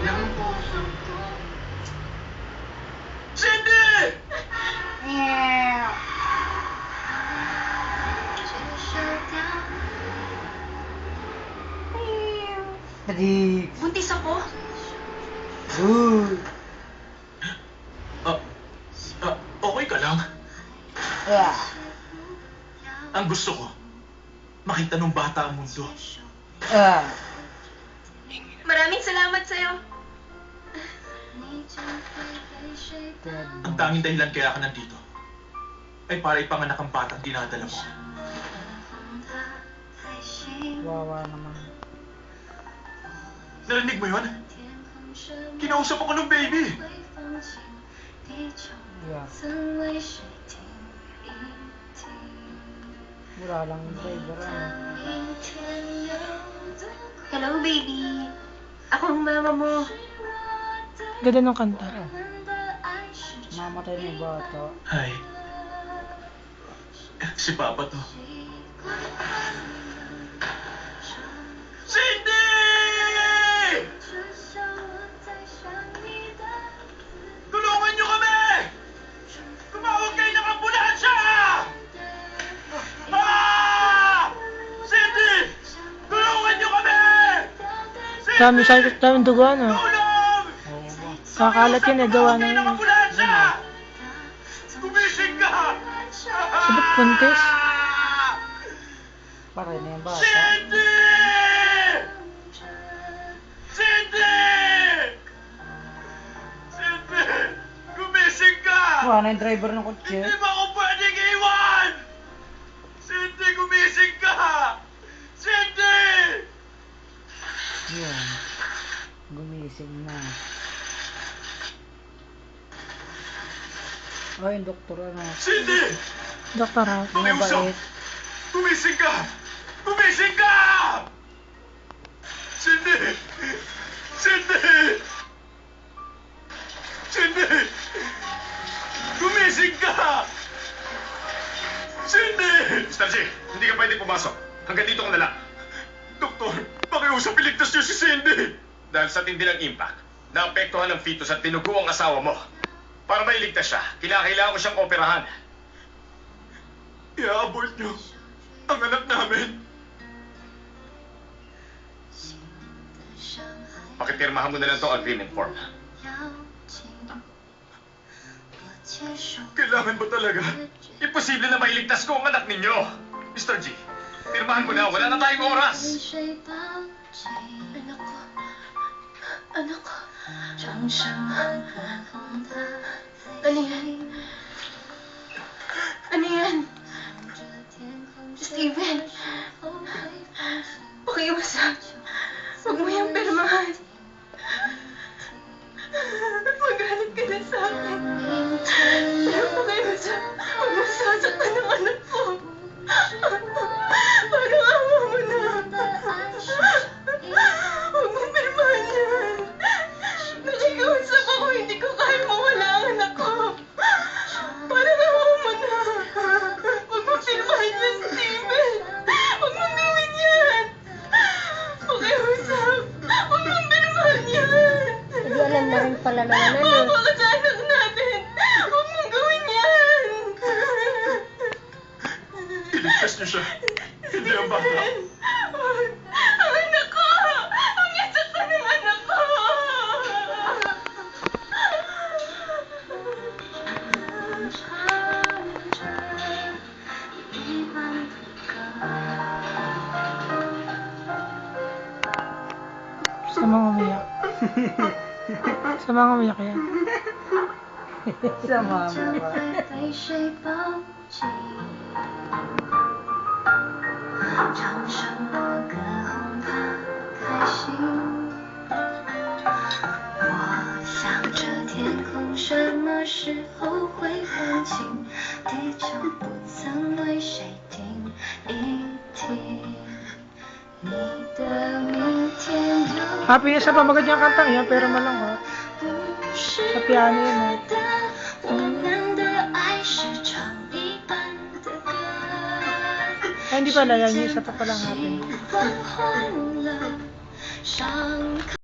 ng puso ko. Cindy! Adik. Buntis ako? Good. Ah, okay ka lang? Yeah. Ang gusto ko, makita ng bata ang mundo. Maraming salamat sa'yo. Ang tanging dahilan kaya ka nandito ay para ipanganak ang batang dinadala mo. Wawa naman. Narinig mo yun? Kinausap ako ng baby. Yeah. Wala lang yung driver. Hello, baby. Ako ang mama mo. Ganda ng kanta. Mamatay na yung bata. Hi. Si Papa to. Cindy! Tulungan niyo kami! Tumawag kayo ng ambulansya! Cindy! Tulungan niyo kami! Daming dugo, ano? Tulong! Oo ba? Kakalat yun, eh. Gawa na Tumawag kayo yun. ng ambulansya! Gumising ka! Sabot puntis. Paray na yung bata. Cindy! Cindy! Cindy! Gumising ka! Wala na yung driver ng kotse. Hindi mo ako pwedeng iwan! Cindy, gumising ka! Cindy! Yun. Gumising na. Ay, yung doktor ano. Cindy! Doktor ha. Pakiusap! Mabait. Gumising ka! Gumising ka! Cindy! Cindy! Cindy! Gumising ka! Cindy! Mr. G, hindi ka pwede pumasok. Hanggang dito ka na lang. Doktor, pakiusap, iligtas niyo si Cindy! Dahil sa tindi ng impact, naapektuhan ng fetus at tinugo ang asawa mo. Para mailigtas siya, kailangan ko siyang operahan. I-abort niyo ang anak namin. Pakipirmahan mo na lang itong agreement form. Kailangan ba talaga? Imposible na mailigtas ko ang anak ninyo. Mr. G, pirmahan mo na. Wala na tayong oras. Anak ko. Anak ko. Ano yan? Ano yan? Steven. Pakiusap. Huwag mo yung pirmahan. Magalit ka na sa akin. Pero pakiusap. Huwag mo sasaktan ng anak ko. Parang awa mo na. Huwag mo pirmahan yan. Nakikiusap ako, hindi ko kaya mawala ang anak ko. Parang awa mo na. Huwag mo pirmahan yan, Steven. Huwag mong gawin yan. Pakiusap. Huwag mong pirmahan yan. Hindi alam na rin pala na ano. Bawa ka sa anak natin. Huwag mong gawin yan. Iligtas niyo siya. Hindi ang bata. Ang anak ko! Ang yasak ka ng anak ko! Sa mga umiyak. Sa mga umiyak yan. Sa mama ka. 被谁抱紧？唱什么歌哄她开心？我想着天空什么时候会放晴？地球不曾对谁听一听。你的明天有 Happy na sa pamagad niyang kantang yan, pero malangkot. 不是 Sa piano yun eh. 的，我们的爱是唱一般的歌。 Ay, hindi pala yan. Yung isa pa palang happy. 喜欢欢乐，伤